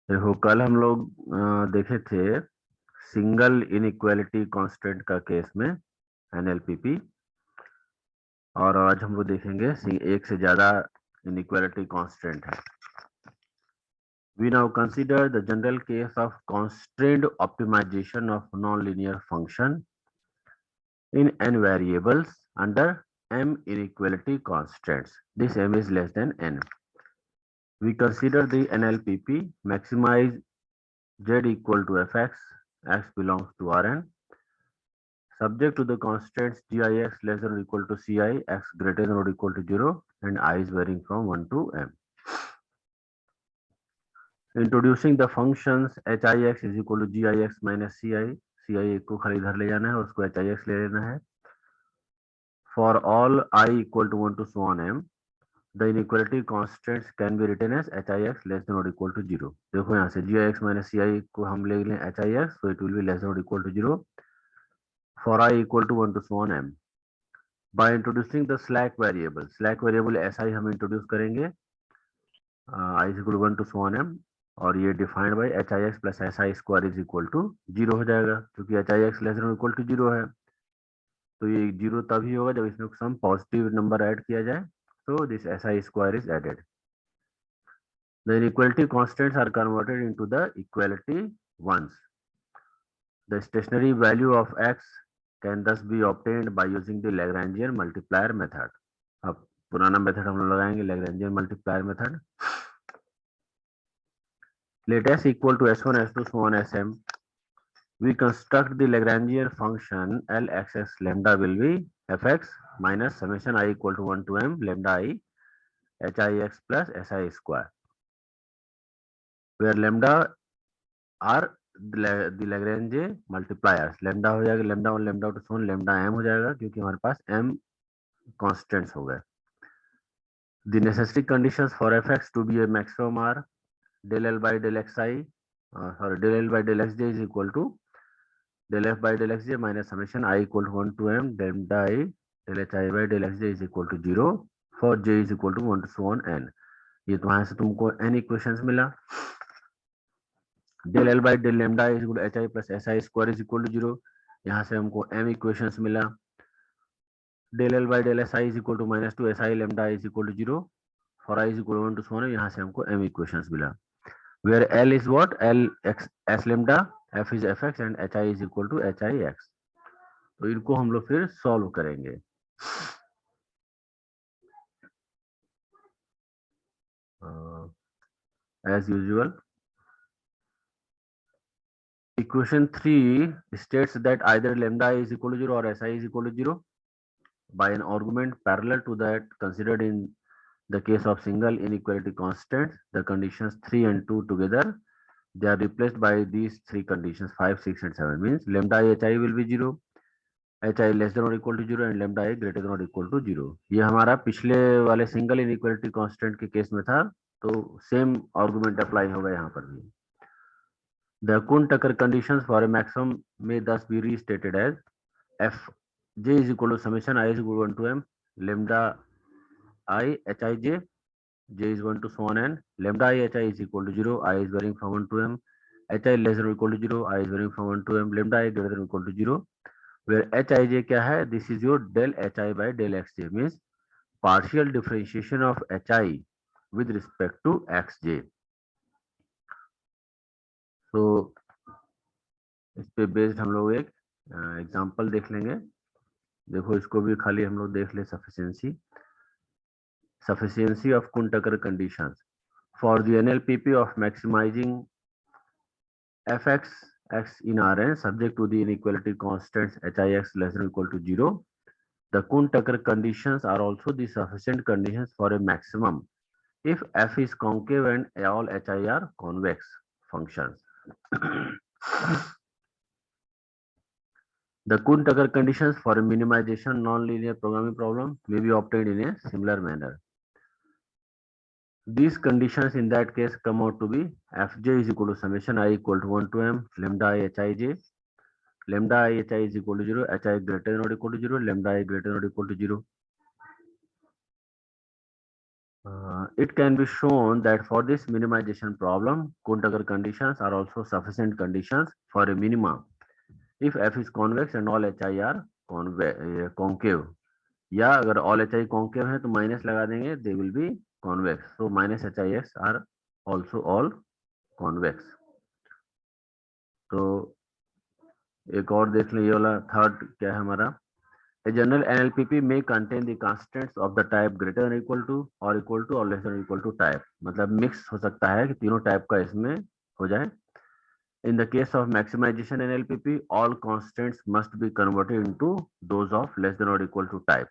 देखो कल हम लोग देखे थे सिंगल इनइक्वालिटी कांस्टेंट का केस में एनएलपीपी, और आज हम लोग देखेंगे एक से ज्यादा इनइक्वालिटी कांस्टेंट है। We now consider the general case of constrained optimization of nonlinear function in n variables under m inequality constraints. This m is less than n. We consider the NLPP maximize z equal to fx, x belongs to Rn, subject to the constraints gix less than or equal to ci, x greater than or equal to 0, and I is varying from 1 to m. Introducing the functions hix is equal to gix minus ci, ci को खाली इधर ले जाना है और उसको hix ले लेना है. For all I equal to 1 to so on m, the inequality constants can be written as hix less than or equal to 0. देखो यहाँ से gix minus ci को हम ले लें hix, so it will be less than or equal to 0 for I equal to 1 to so on m. By introducing the slack variable si हम introduce करेंगे I is equal to 1 to so on m, और ये defined by hix plus si square is equal to 0 हो जाएगा, क्योंकि hix less than or equal to 0 है. तो ये 0 तभी होगा जब इसमें सम पॉजिटिव नंबर ऐड किया जाए. So this si square is added. The inequality constants are converted into the equality ones. The stationary value of x can thus be obtained by using the Lagrangian multiplier method. अब पुराना method हम लोग लगाएंगे Lagrangian multiplier method. Let s equal to s1, s2, so on sm. We construct the Lagrangian function Lxx lambda will be fx minus summation I equal to 1 to m lambda I hix plus si square, where lambda are the Lagrange multipliers. lambda हो जाएगा lambda 1 lambda 2 so lambda m हो जाएगा, क्योंकि हमारे पास m constants हो गए. The necessary conditions for fx to be a maximum are del L by del xi, del L by del xj is equal to del f by del xj minus summation I equal to 1 to m lambda I del hi by del xj is equal to 0 for j is equal to 1 to so on n. ये तो यहाँ से तुमको n equations मिला. del L by del lambda is equal to hi plus si square is equal to 0. यहाँ से हमको m equations मिला. del L by del si is equal to minus 2 si lambda is equal to 0 for I is equal to 1 to so on. यहाँ से हमको m equations मिला, where L is what? L x s lambda, f is fx and hi is equal to hix. तो इनको हम लोग फिर solve करेंगे. As usual, equation 3 states that either lambda is equal to 0 or si is equal to 0 by an argument parallel to that considered in the case of single inequality constants. The conditions 3 and 2 together, they are replaced by these three conditions 5, 6 and 7. Means lambda I hi will be 0, hi less than or equal to 0 and lambda I greater than or equal to 0. ये हमारा पिछले वाले single inequality constant के case में था, तो same argument apply होगा यहाँ पर भी. The Kuhn-Tucker conditions for a maximum may thus be restated as f j is equal to summation I is equal to 1 to m lambda I hi j is 1 to so on n lambda I hi is equal to 0, I is varying from 1 to m, hi less than or equal to 0, I is varying from 1 to m, lambda I greater than or equal to 0, where hij क्या है? This is your del hi by del xj, means partial differentiation of hi with respect to xj. So इस पे based हम लोग एक example देख लेंगे. देखो इसको भी खाली हम लोग देख ले. sufficiency of Kuhn-Tucker conditions for the NLPP of maximizing fx x in Rn subject to the inequality constants hix less than or equal to 0. The Kuhn-Tucker conditions are also the sufficient conditions for a maximum if f is concave and all hi are convex functions. The Kuhn-Tucker conditions for a minimization nonlinear programming problem may be obtained in a similar manner. These conditions in that case come out to be fj is equal to summation I equal to 1 to m lambda I hij, lambda I hi is equal to 0, hi greater than or equal to 0, lambda I greater than or equal to 0. It can be shown that for this minimization problem, Kuhn-Tucker conditions are also sufficient conditions for a minima if f is convex and all hi are concave. या अगर all hi concave है तो minus लगा देंगे, they will be convex. So minus hix are also all convex. तो एक और देख लें, ये वाला थर्ड क्या है हमारा, A general NLPP may contain the constants of the type greater than equal to or less than equal to type. मतलब मिक्स हो सकता है कि तीनों टाइप का इसमें हो जाए. In the case of maximization NLPP, all constants must be converted into those of less than or equal to type.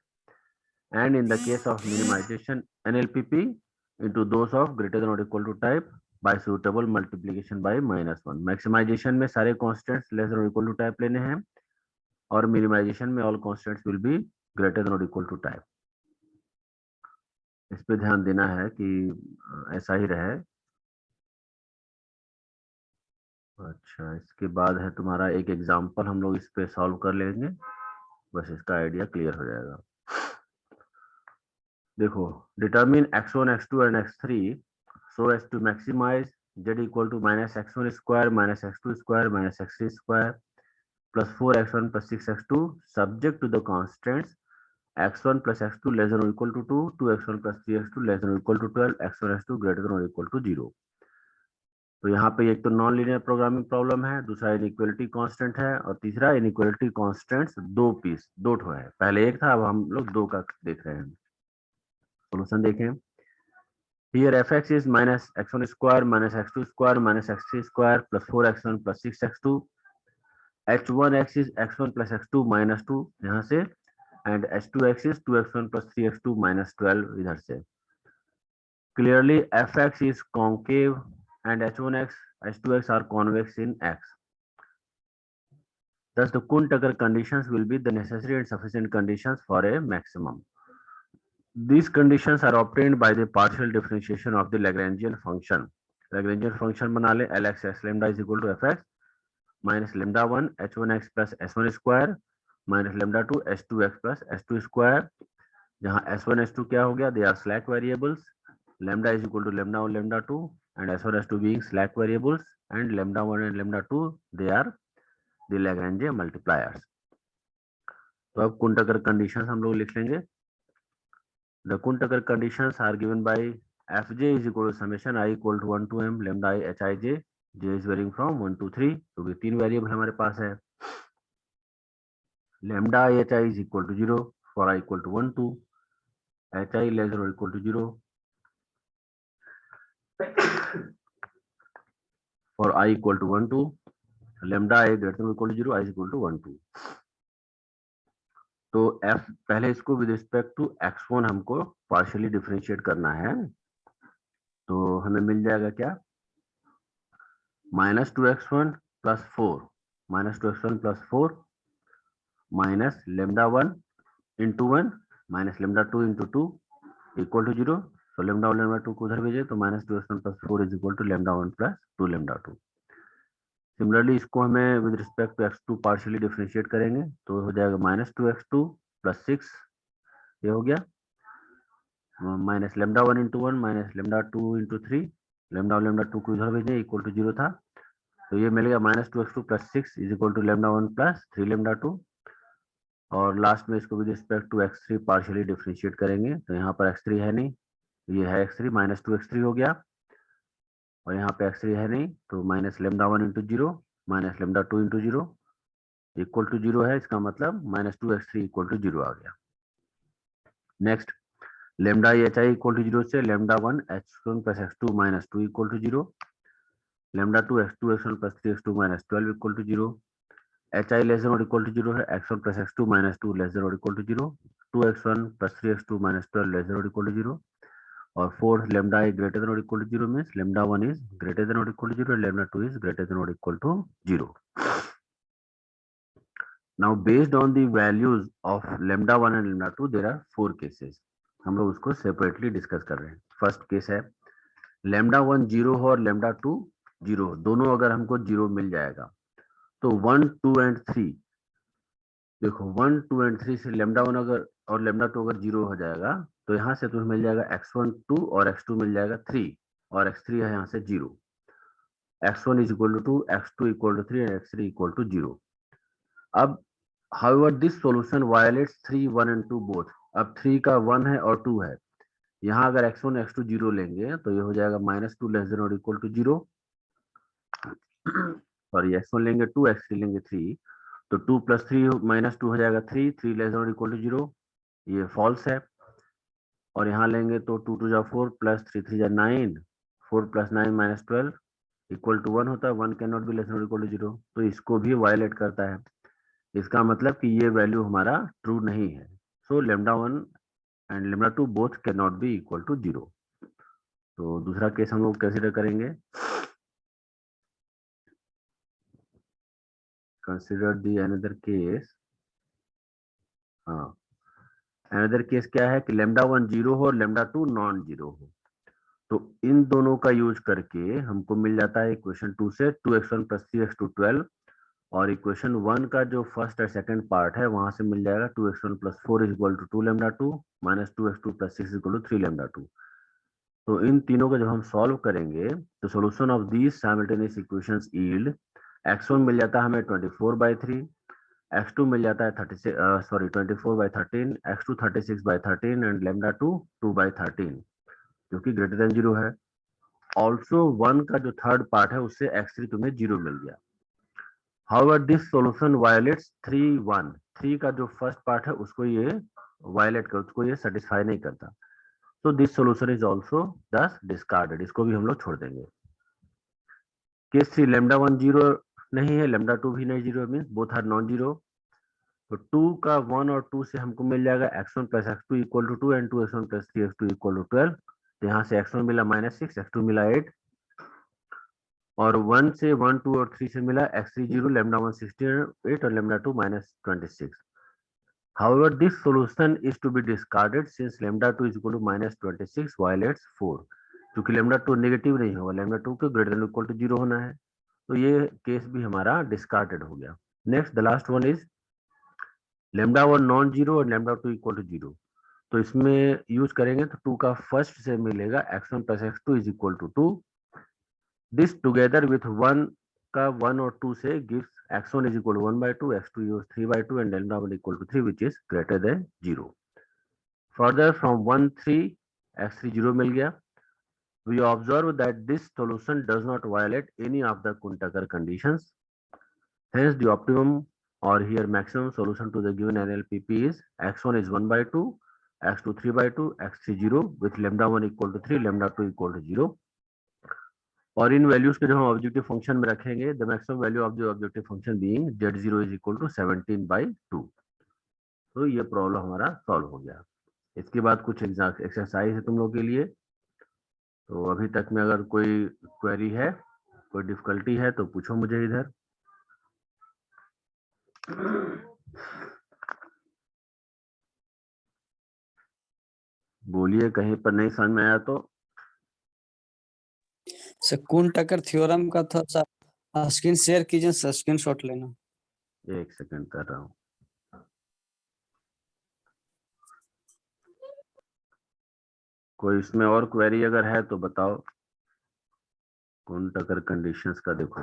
And in the case of minimization NLPP, into those of greater than or equal to type by suitable multiplication by -1. Maximization में सारे constants less than or equal to type लेने हैं और minimisation में all constants will be greater than और equal to type. इस पे ध्यान देना है कि ऐसा ही रहे. अच्छा, इसके बाद है तुम्हारा एक एग्जांपल, हम लोग इस पे सॉल्व कर लेंगे, बस इसका आइडिया क्लियर हो जाएगा. देखो, determine x1 x2 and x3 so as to maximise z equal to -x1 square -x2 square -x3 square plus 4x1 plus 6x2 subject to the constants x1 plus x2 less than or equal to 2, 2x1 plus 3x2 less than or equal to 12, x1 x2 greater than or equal to 0. तो यहाँ पे एक तो non linear programming problem है, दूसरा inequality constant है और तीसरा इनइक्वालिटी कांस्टेंट्स दो ठो है. पहले एक था, अब हम लोग दो का देख रहे हैं. सोल्यूशन देखें. Here fx is minus x1 square minus x2 square minus x3 square plus 4x1 plus 6x2. h1x is x1 plus x2 minus 2 यहाँ से, and h2x is 2x1 plus 3x2 minus 12 इधर से. Clearly fx is concave and h1x, h2x are convex in x. Thus the Kuhn-Tucker conditions will be the necessary and sufficient conditions for a maximum. These conditions are obtained by the partial differentiation of the Lagrangian function. Lagrangian function बना ले, Lx x lambda is equal to fx minus lambda 1 h1x plus s1 square minus lambda 2 h2x plus s2 square. जहां s1 s2 क्या हो गया, they are slack variables. Lambda is equal to lambda 1 lambda 2 and s1 s2 being slack variables, and lambda 1 and lambda 2 they are the Lagrange multipliers. तो अब Kuhn-Tucker conditions हम लोग लिख लेंगे. The Kuhn-Tucker conditions are given by fj is equal to summation I equal to 1 to m lambda I hij, j is varying from 1 to 3, क्योंकि तीन variable हमारे पास है. Lambda I hi is equal to 0 for I equal to 1 to hi less than or equal to 0 for I equal to 1 to lambda I greater than or equal to 0 I is equal to 1 to. तो f पहले इसको with respect to x1 हमको partially differentiate करना है, तो हमें मिल जाएगा क्या, -2x1 plus 4 -2x1 plus 4 minus lambda 1 into 1 minus lambda 2 into 2 equal to 0. So lambda 1 lambda 2 को उधर भेजे तो -2x1 plus 4 is equal to lambda 1 plus 2 lambda 2. Similarly इसको हमें with respect to x2 partially differentiate करेंगे तो हो जाएगा -2x2 plus 6, ये हो गया, minus lambda 1 into 1 minus lambda 2 into 3, lambda 2 को इधर भेजें इक्वल टू 0 था, तो ये मिलेगा -2x2 plus 6 is equal to lambda 1 plus 3 lambda 2. और लास्ट में इसको with respect to x3 partially differentiate करेंगे तो यहाँ पर x3 है नहीं, ये है x3, -2x3 हो गया, और यहाँ पे x3 है नहीं तो minus lambda 1 into 0 minus lambda 2 into 0 equal to 0 है, इसका मतलब -2x3 इक्वल टू 0 आ गया. Next, lambda hi equal to 0 से lambda 1 h1 plus x2 minus 2 equal to 0, lambda 2 x2 x1 plus 3x2 minus 12 equal to 0, hi less than और equal to 0 है, x1 plus x2 minus 2 less than और equal to 0, 2x1 plus 3x2 minus 12 less than और equal to 0, और fourth lambda i greater than और equal to 0 means lambda 1 is greater than और equal to 0, lambda 2 is greater than और equal to 0. Now based on the values of lambda 1 and lambda 2 there are 4 cases. हम लोग उसको separately discuss कर रहे हैं. First case है lambda 1 0 हो और lambda 2 0, दोनों अगर हमको 0 मिल जाएगा तो 1 2 and 3 देखो 1 2 एंड 3 से लेमडा 1 अगर और लेमडा 2 अगर 0 हो जाएगा तो यहाँ से तुम्हें मिल जाएगा x1 2 और x2 मिल जाएगा 3 और x3 है यहाँ से 0। x1 is equal to 2, x2 equal to 3 and x3 equal to 0। अब however this solution violates 3 1 and 2 both। अब 3 का 1 है और 2 है। यहाँ अगर x1 x2 0 लेंगे तो ये हो जाएगा -2 लेस देन और इक्वल टू 0। सॉरी x1 लेंगे 2, x3 लेंगे 3, तो 2 + 3 -2 हो जाएगा 3, 3 लेस देन और इक्वल टू 0, ये फॉल्स है। और यहाँ लेंगे तो 2 2 जा 4 + 3 3 जा 9, 4 + 9 - 12 इक्वल टू 1 होता है। 1 can not be less than और इक्वल टू 0, तो इसको भी वायलेट करता है। इसका मतलब कि ये वैल्यू हमारा ट्रू नहीं है। So lambda 1 and lambda 2 both can not be equal to 0। तो दूसरा केस हम लोग कंसीडर करेंगे। Consider the another case. हाँ, अनदर केस क्या है कि लेमडा 1 0 हो और लेमडा 2 नॉन जीरो हो। तो इन दोनों का यूज करके हमको मिल जाता है इक्वेशन 2 से 2x1 + 3x2 12, और इक्वेशन 1 का जो फर्स्ट और सेकंड पार्ट है वहां से मिल जाएगा 2x1 + 4 = 2 लेमडा 2 -2x2 + 6 = 3 लेमडा 2। तो इन तीनों को जब हम सॉल्व करेंगे तो solution of these simultaneous equations yield x1 मिल जाता है हमें 24/3, x2 मिल जाता है 24/13, x2 36/13 एंड लेमडा 2 2/13 जो कि ग्रेटर देन 0 है। ऑल्सो 1 का जो थर्ड पार्ट है उससे x3 तुम्हें 0 मिल गया। However, this solution violates 3 1। 3 का जो फर्स्ट पार्ट है उसको ये वायलेट कर, उसको ये सेटिस्फाई नहीं करता। So this solution is also thus discarded। इसको भी हम लोग छोड़ देंगे। केस 3 लेमडा 1 0 नहीं है, लेमडा 2 भी नहीं 0 means both are non zero. तो 2 का 1 और 2 से हमको मिल जाएगा x1 + x2 = 2 and 2x1 + 3x2 = 12। तो यहाँ से x1 मिला -6, x2 मिला 8, और 1 से 1 2 और 3 से मिला x3 0, लेमडा 1 68 और lambda 2 -26। However, this solution is to be discarded since lambda 2 is equal to -26 violates 4। क्योंकि lambda 2 नेगेटिव नहीं होगा, lambda 2 के ग्रेटर देन इक्वल टू 0 होना है, तो ये केस भी हमारा डिस्कार्डेड हो गया। Next the last one is lambda 1 non zero और lambda 2 इक्वल टू 0। तो इसमें यूज करेंगे तो 2 का फर्स्ट से मिलेगा x1 + x2 = 2। This together with 1 का 1 और 2 से gives x1 is equal to 1/2, x2 is 3/2 and lambda 1 = 3 which is greater than 0। Further from 1 3 x3 0 मिल गया। We observe that this solution does not violate any of the Kuntakar conditions। Hence the optimum or here maximum solution to the given NLPP is x1 is 1/2, x2 3/2, x3 0 with lambda 1 = 3, lambda 2 = 0। और इन values के जो हम objective function में रखेंगे, the maximum value of the objective function being z0 is equal to 17/2। तो ये problem हमारा solve हो गया। इसके बाद कुछ एक्सरसाइज है तुम लोग के लिए। तो अभी तक में अगर कोई क्वेरी है, कोई डिफिकल्टी है तो पूछो मुझे इधर। बोलिए, कहीं पर नहीं समझ में आया तो। सर कुंटकर थ्योरम का था सर, स्क्रीन शेयर कीजिए सर, स्क्रीनशॉट लेना। एक सेकंड कर रहा हूँ। कोई इसमें और क्वेरी अगर है तो बताओ। कुंटकर कंडीशंस का देखो।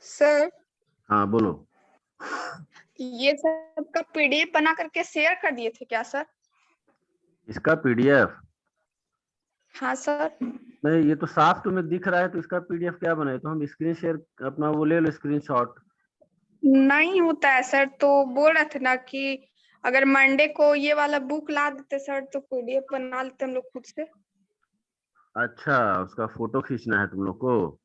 सर हाँ बोलो। ये सबका पीडीएफ बना करके शेयर कर दिए थे क्या सर? इसका पीडीएफ? हाँ सर। नहीं, ये तो साफ तुम्हें दिख रहा है, तो इसका पीडीएफ क्या बनाए? तो हम स्क्रीन शेयर अपना वो ले लो, स्क्रीनशॉट। नहीं होता है सर, तो बोल रहे थे ना कि अगर मंडे को ये वाला बुक ला देते सर तो पीडीएफ बना लेते हम लोग खुद से। अच्छा, उसका फोटो खींचना है तुम लोग को?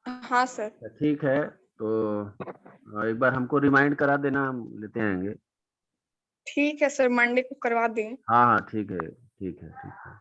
हाँ सर। ठीक है, तो एक बार हमको रिमाइंड करा देना, हम लेते आएंगे। ठीक है सर, मंडे को करवा दें। हाँ हाँ ठीक है, ठीक है, ठीक है।